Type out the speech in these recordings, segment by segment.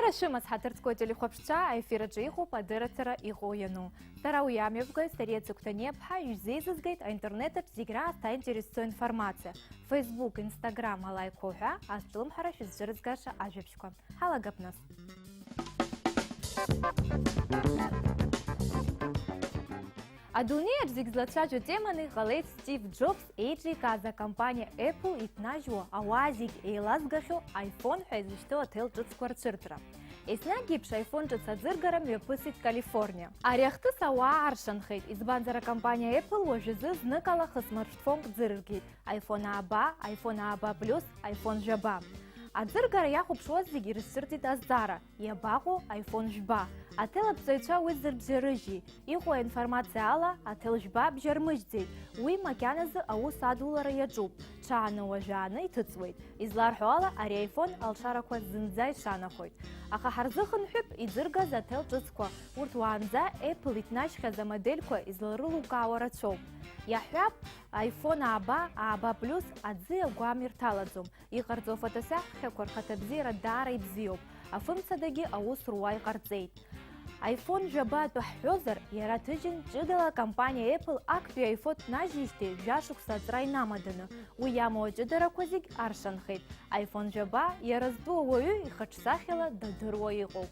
Шарашимас хатырцкой телехопшца эфираджи иху падыратара игояну. Тарауямевгай старец уктане пха юзейзызгайт, а интернетът зигра ста интересует информация. Facebook, Instagram, алайкоха, а с чулым хараш изжирызгаша ажепшка. Халагапнас. Адунеяч зигзлачаджу теманы галейт Стив Джобс эйджи каза компания Apple итнажуа ауазиг эйлазгаху iPhone хайзышто отел джутскварциртра. Эснагипш iPhone джутсадзыргарам вепысит Калифорния. Аряхты сауа аршанхейт избанзара компания Apple ожизы зныкалах смартфон дзыргит. iPhone аба, iPhone аба плюс, iPhone жаба. Адзыргара яхупшуаз зиги рысыртит аздара, ябагу iPhone жба. Ател абзайча уизыр бжерыжи. Ихуа информация ала, ател жба бжермыждей. Уи макяназы ау садулара яджуб. Чааны уажааны итыцует. Изларху ала ари iPhone алшараква зынзай шанахойт. Аха харзыхын хюп идзыргаз ател джыцква. Урт уанза Apple итнашхаза модельква изларылу кауара чоп. Яхвяб iPhone аба плюс адзи агуамир таладзум. Иқарцо фотосях хекор хатабзира дара ибзиоп. Афымцадаги аус руай қарцейт. iPhone жаба тухьозар яра тыжин джидала компания Apple акпи iPhone нажиште жашук сатрай намадыны. Уямо джидара козиг аршанхейт. iPhone жаба яраздуа уаю и хачсахила дадыруа игоп.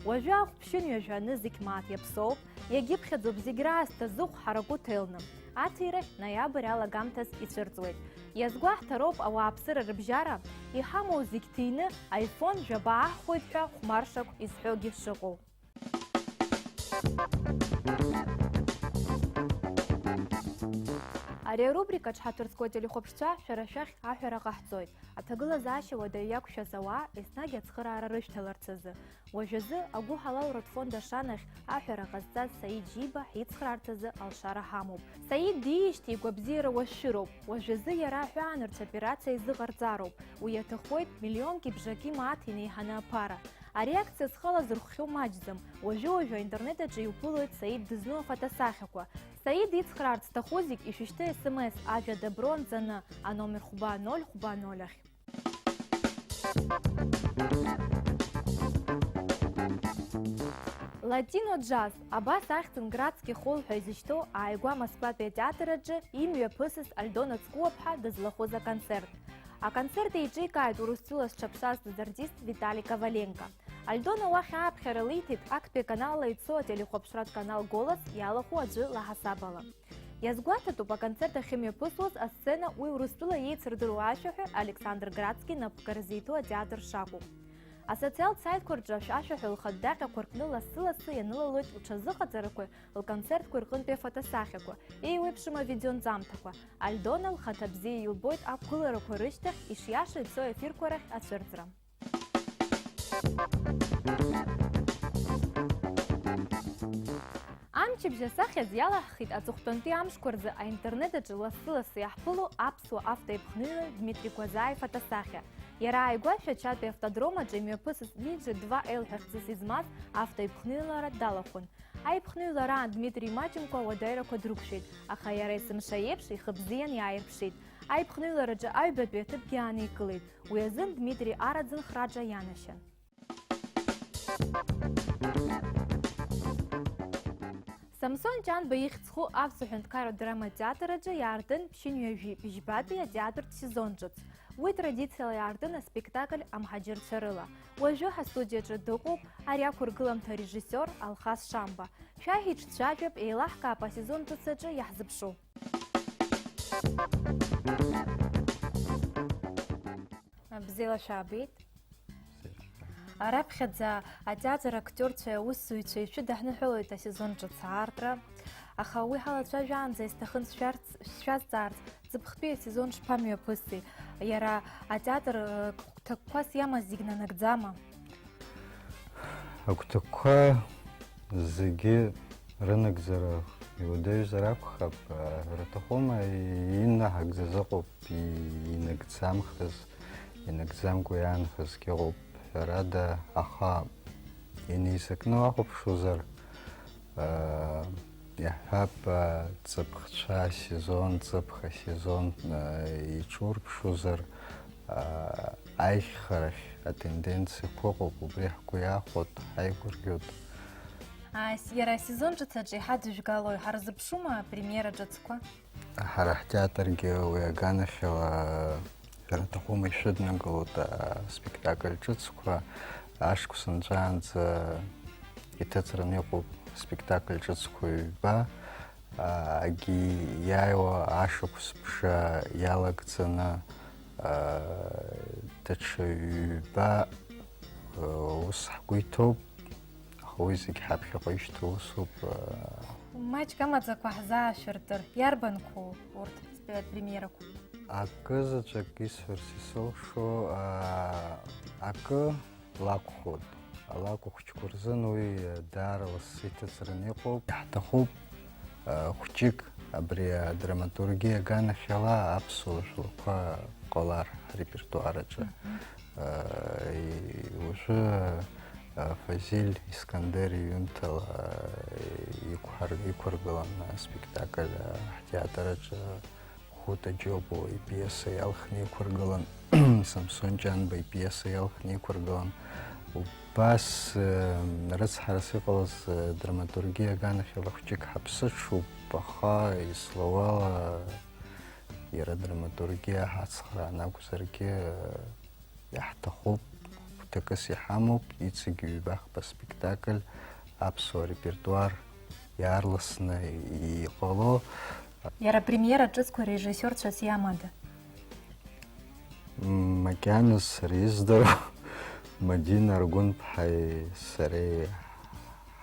Уажах пшин яжаны зикмат япсоп, ягипхедзуб зигра стазух харагу телным. Атирах ноябрь алагамтас ицырцует. Язгуах тароп ауаапсыра рыбжара, ихаму зиктины iPhone жаба ахуитха хмаршак изхёги шыгу. Ари рубрика чхатырцкой телехопшца шарашах ахара гахцойт. Атагыла заши вадаяк шазауа эснаги ацхырара рышталарцазы. Уажазы агу халал ротфонда шанах ахара газзаз Саид Жиба хицхрартазы алшара хамуб. Саид диишти гвабзира уашироп. Уажазы яра хюанырц операция изыгарцароп. Уятахойт миллионки бжаки маатини хана пара. А реакция схала зруххю маджзам. Уажу интернетаджи упулует Саид дызну фотосахаква. Саид ицхрарц тахозик и шиште СМС авиа доброн зана, а номер хуба 0 хуба 0. Латино джаз, аба сахтын градский холл хайзишто, а айгуа Москва театраджи имя пысыс Альдона Цкуапха дазлахоза концерт. А концерт иджи кайт урустилас чапшас артист Виталий Коваленко. Альдона уахя абхералитит акпе канала ицо телехопшрат канал «Голос» ялаху аджи лахасабала. Язгуатату по концертах химия пысос, а сцена уй урустила ей цирдыруашахе Александр Градский на покорзиту театр Шаку. А социал сайт курджаш ашахе лхаддака куркнула сыласы янылалует учазыха царакой концерт куркунпе фотосахеку и уипшима видеонзамтаква. Альдона лхатабзи юлбойт апкулара курыштах и шьяши ицо эфир курах ацирцра. Амчи бжасахьаз ялаххит ацухтонти амшкурзы, а интернетаджи ласыласы яхпылу апсу автоипхнылы Дмитрий Козаев фотосахя. Яра айгуаша чатпе автодрома джейми пысыс ниджи 2L херцис измаз автоипхнылара далахун. Айпхнылара Дмитрий Маченко вадайра квадрукшит, аха яра исымшаепши хыбзиян яйрпшит. Айпхнылара джа айбетбетып гианы икылит, уязын Дмитрий Арадзын храджа янашан. Самсон Чан баихцху авсухенткаро драма театраджа ярдын пшинюжи пижбатия театр сезонжуц. Уи традиция ярдына спектакль Амхаджир Чарыла. Уажуха студияджа докуп арякургыламта режиссер Алхас Шамба. Шахич чачеп эйлахка по сезонжуцаджа яхзыпшу. Бзела шабит. Арабхедза атеатр актерця усуйча еще дахнахолит а сезон джацартра. Аха уи халача жанза истахын шварцарц запхпе сезон шпамия пысы. Яра атеатр такwas яма зигна нагдзама. Акутаква зиги рынок зара иудею зарабхаб ратахома инна хагзазакоп и нагдзамхаз и нагдзамкуянхаз кироп. Рада аха инисакну ахопшузар яхап цапхча сезон цапха сезон и чурпшузар аихарахь атенденциақәа ыҟоуп, убри ҳгәы иаахәоит, ҳаигәырӷьоит. Иара асезон ҿыцаҿы иҳадыжәгало иҳарзыԥшума апремиера ҿыцқәа? Ҳара ҳтеатргьы уи аганахьала шәарҭахума ишәыднагылоит аспектакль ҿыцқәа, ашықәс нҵәаанӡа иҭыҵраны иҟоуп аспектакль ҿыцқәа ҩба, агьи иааиуа ашықәс ԥша иалагӡаны даҽа ҩба ус ҳгәы иҭоуп, аха уи зегьы ҳаԥхьаҟа ишьҭоу усуп. Маҷк амаӡақәа ҳзаашәыртыр, иарбанқәоу урҭ премиерақәа? Акызаҵәык исҳәарц исылшо акы лакәхоит. Алакә хәыҷқәа рзын уи даара лассы иҭыҵраны иҟоуп. Иаҳҭахуп хәҷык абри адраматургиа аганахьала аԥсуа жәлақәа ҟалар ҳрепертуараҿы. Уажәы Фазиль Искандер иҩымҭала иқәыргылан аспектакль ҳтеатраҿы. Хәыта Џьобо ипиеса иалхны иқәыргылан, Самсон Ҷанба ипиеса иалхны иқәыргылан. Убас рыцҳарас иҟалаз драматургиа аганахьала хәҷык ҳаԥсыҽуп, аха ислауала иара драматургиа ҳацхраан акәзаргьы иаҳҭахуп, хәҭакыс иҳамоуп, иҵегьы ҩбахп аспектакль, аԥсуа репертуар иаарласны иҟало. Иара апремиера ҿыцқәа режиссиорцәас иамада? Макьаназ сара издыруа Мадина Аргәынԥҳаи сареи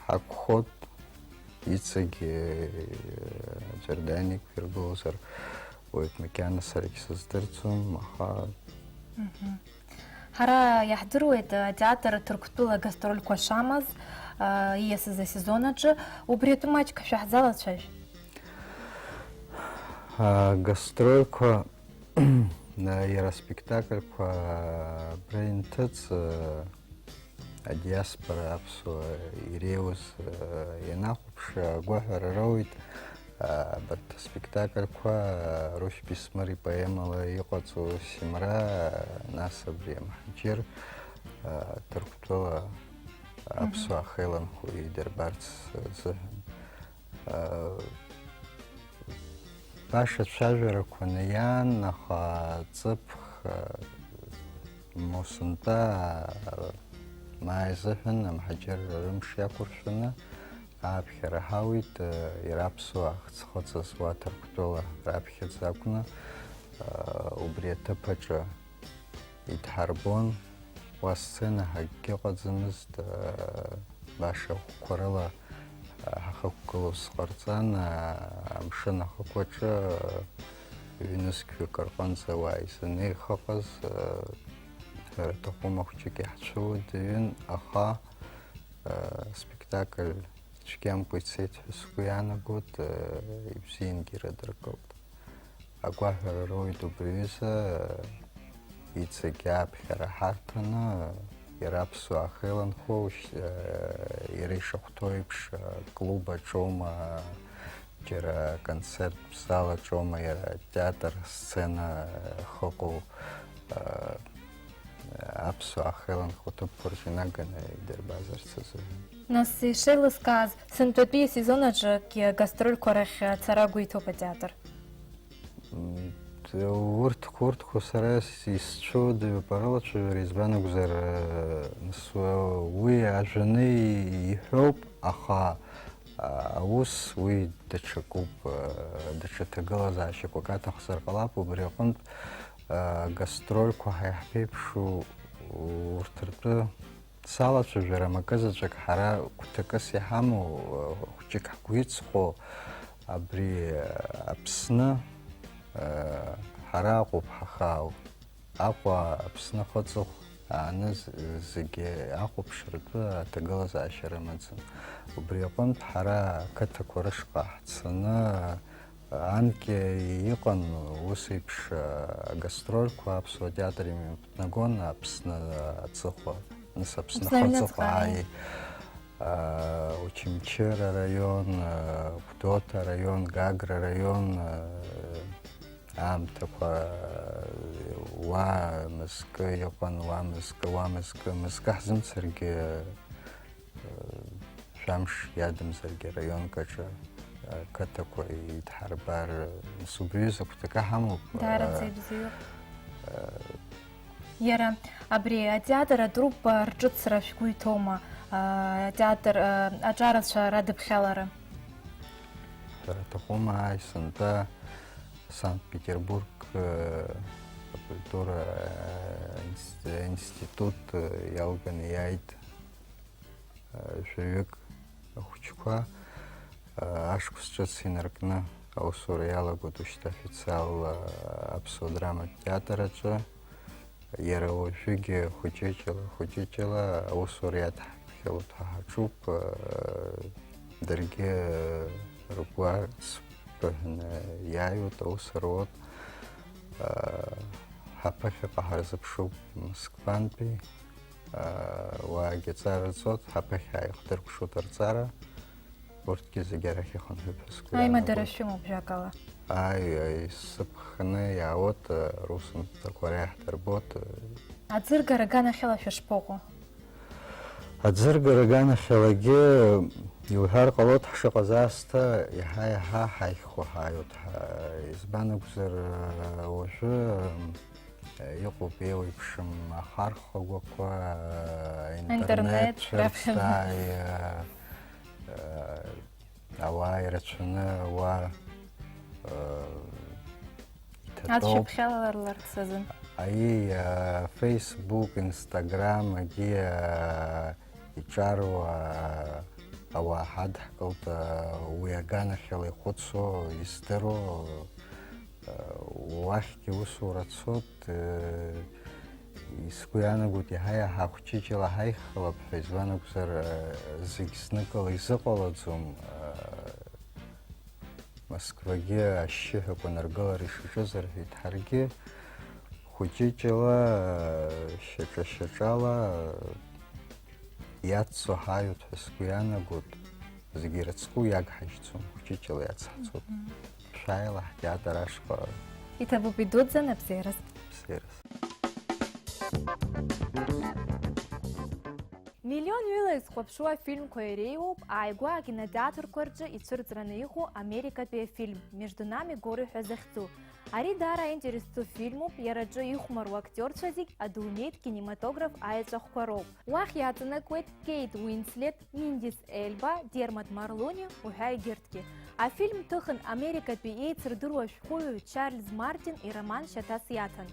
ҳакәхоит, иҵегьы аӡәыр дааникәиргылозар уаҩ макьаназ саргьы сыздырӡом, аха ҳара иаҳдыруеит атеатр Ҭырқәтәыла гастрольқәа шамаз ииасыз асезон аҿы, убри атәы маҷк шәаҳзалацәажә. Гастрольқәа иара аспектакльқәа абра инҭыҵ адиаспора аԥсуа иреиуаз ианахәаԥш агәаҳәара роуит. Абарҭ аспектакльқәа Рушь Бисмыр ипоемала иҟаҵо Симра, нас абри амҳаџьыр Ҭырқәтәыла аԥсуаа ахеиланхо идырбарц азыҳәан. Баша цәажәарақәа неиаан, аха ҵыԥх Мусынтәа мааи азыҳәан амҳаџьыр рымш иақәыршәаны аԥхьара ҳауит, иара аԥсуаа хыҵхыҵыз уа Ҭырқәтәыла раԥхьаӡа акәны убри аҭыԥаҿы идҳарбон, уа сценаҳ акгьы ыҟаӡамызт, баша ахәқәа рыла ҳахықәгылоз ҟарҵан, амшын ахықәаҿы ҩнызқьҩык рҟынӡа ауаа изаны ихыҟаз ҳәарҭахума хәҷык иаҳцәыуадаҩын, аха аспектакль цәгьамкәа ицеит ҳәа сгәы иаанагоит, ибзиангьы ирыдыркылт. Агәаҳәара роуит убри аҩыза, иҵегьы аԥхьара ҳарҭаны иара аԥсуаа ахеиланхо, иара ишахәҭоу еиԥш клуб аҿоума, џьара концерттә зал аҿоума, иара театр сцена хыҟоу, аԥсуаа ахеиланхо ҭыԥқәа рҿы инаганы идырбазарц азыҳәан. Нас ишеилыскааз, сынтәатәи асезон аҿы гастрольқәа рахь ацара агәы иҭоуп атеатр? Урҭқәа сара исцәыуадаҩуп арылацәажәара, избан акәзар уи ажәаны иҳәоуп, аха аус уи даҽакуп, даҽа ҭагылазаашьақәак аҭахзар ҟалап, убри аҟнытә гастрольқәа ҳа иаҳԥеиԥшу урҭ ртәы салацәажәара макызаҵәык ҳара гәҭакыс иҳамоу, хәҷык ҳгәы иҵхо абри Аԥсны ҳара аҟоуп ҳахаау, Аҟәа Аԥсны хыҵыхә ааны зегьы ахәаԥшратәы аҭагылазаашьа рымаӡам. Убри аҟнытә ҳара ақыҭақәа рышҟа ҳцаны анкьа иҟан ус еиԥш агастрольқәа аԥсуа театр имҩаԥнагон Аԥсны аҵыхәа, нас Аԥсны хыҵыхәа, Очамчыр араион, Гәдоуҭа араион, Гагра араион аамҭақәа ва мыскы япан ва мыскы хазым сэрги шамш ядым сэрги район кача катакой итхарбар субрюза кутака хаму. Дара цебзио. Яра абри атеатр атруппа рҿыцра шәгәы иҭоума? Атеатр аҿарацәа радыԥхьалара. Рҭахума сынтәа Санкт-Петербург акультура институт иалганы иааит шәҩык ахәыҷқәа ашықәс ҿыц инаркны аусура иалагоит уажәшьҭа официал аԥсуа драматә театр аҿы. Иара уажәыгьы хәыҷыҷала аусура иадҳԥхьалоит ҳәа ҳаҿуп. Даргьы ргәы сԥыҳәны иааиуеит, аус руеит. Ҳаԥыхьаҟа ҳарзыԥшуп Москвантәи. Уаагьы ҵара рҵоит, ҳаԥыхьа ааихдыркәшоит рҵара. Урҭгьы зегьы арахь ихынҳәып ҳәа сгәы иаанагоит. Аимадара шәымоуп ажәакала. Сыԥханы иаауеит, русумҭақәа реиҳдырбоит. Аӡыргара аганахьала шәышԥоҟоу? Аӡыргара аганахьалагьы иуҳәар ҟалоит ҳшыҟаз аасҭа иаҳа-иаҳа ҳаихьхәа ҳааиуеит. Избан акәзар уажәы иҟоуп еиуеиԥшым ахархәагәақәа, интернет шәырҵааи, ауаа ирацәаны ауаа иҭатәоуп. Ацәаԥхьалаларц азын. Facebook, Instagram, егьи иҿаруа ауаа ҳадҳкылт, уи аганахьала ихәыцуа, издыруа, уахьгьы усура цоит. Сгәы иаанагоит иаҳа-иаҳа хәҷыҷала ҳаихалап ҳәа, избан акәзар зегь зныкала изыҟалаӡом. Москвагьы ашьшьыҳәақәа наргылара ишаҿыз рҳәеит, ҳаргьы хәыҷыҷала, шьаҿа-шьаҿала иаццо ҳааиуеит ҳәа сгәы иаанагоит. Зегьы ирыцку иагҳажьцом, хәыҷыҷала иацҳцоит. Шәааила ҳтеатр ашҟа. Иҭабуп идуӡӡан абзеираз. Бзеираз. Миллион ҩыла изхәаԥшуа афильмқәа иреиуоуп ааигәа акинотеатрқәа рҿы ицәырҵраны иҟоу америкатәи афильм «Между нами горы» ҳәа захьӡу. Ари даара аинтересту фильмуп, иара аҿы ихәмаруа актиорцәа зегь адунеитә кинематограф аеҵәахәқәа роуп. Уахь иаҵанакуеит Кейт Уинслет, Миндис Эльба, Дермат Марлони уҳәа егьырҭгьы. Афильм ҭыхын америкатәи еицырдыруа ашәҟәыҩҩы Чарльз Мартин ироман шьаҭас иаҭан.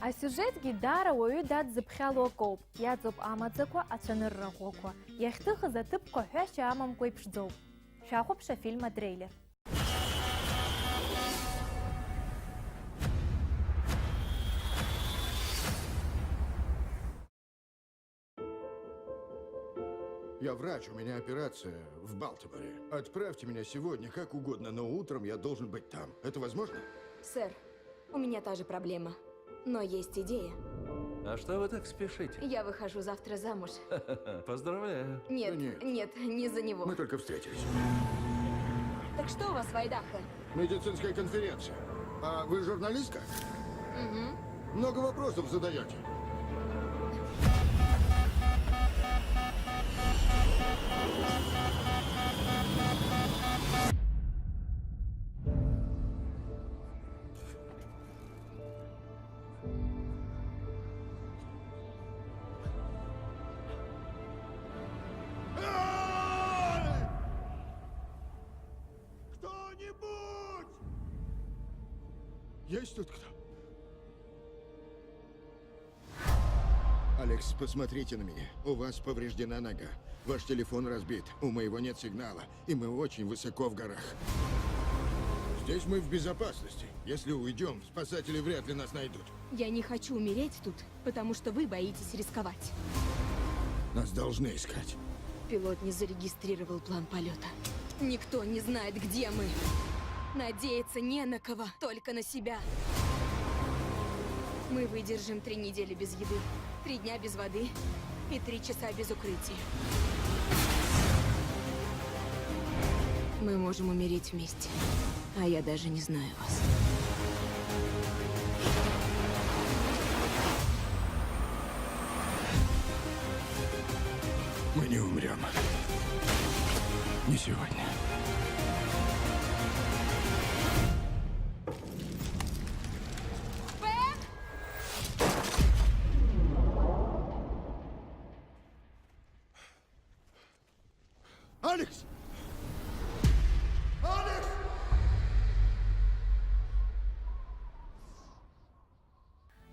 Асиужетгьы даара уаҩы дадзыԥхьало акоуп. Иаҵоуп амаӡақәа, ацәанырра ӷәӷәақәа. Иахьҭыхыз аҭыԥқәа ҳәашьа амамкәа иԥшӡоуп. Шәахәаԥш афильм атрейлер. Я врач, у меня операция в Балтиморе. Отправьте меня сегодня как угодно, но утром я должен быть там. Это возможно? Сэр, у меня та же проблема. Но есть идея. А что вы так спешите? Я выхожу завтра замуж. Поздравляю. Нет, Да нет, не за него. Мы только встретились. Так что у вас в Айдахо? Медицинская конференция. А вы журналистка? Много вопросов задаете. Кто-нибудь! Есть тут кто? Алекс, посмотрите на меня. У вас повреждена нога. Ваш телефон разбит. У моего нет сигнала. И мы очень высоко в горах. Здесь мы в безопасности. Если уйдем, спасатели вряд ли нас найдут. Я не хочу умереть тут, потому что вы боитесь рисковать. Нас должны искать. Пилот не зарегистрировал план полета. Никто не знает, где мы. Надеяться не на кого, только на себя. Мы выдержим 3 недели без еды, 3 дня без воды и 3 часа без укрытия. Мы можем умереть вместе, а я даже не знаю вас. не умрем. Не сегодня. Алекс! Алекс!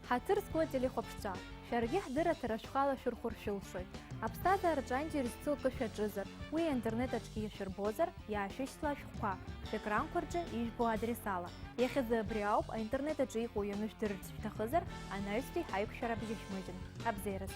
Хатырского телехопшца. Шарги хдыра тарашхала шурхуршилшой. Абстаза арджанди рисцилка шаджизар. Уи интернет очки шербозар, яшишла шухва. Экран курджи ишбу адресала. Ехезе бриауп, а интернет очи хуя нуштырц ftахызар, а наисти хайп шарабьешмыжин. Абзерес.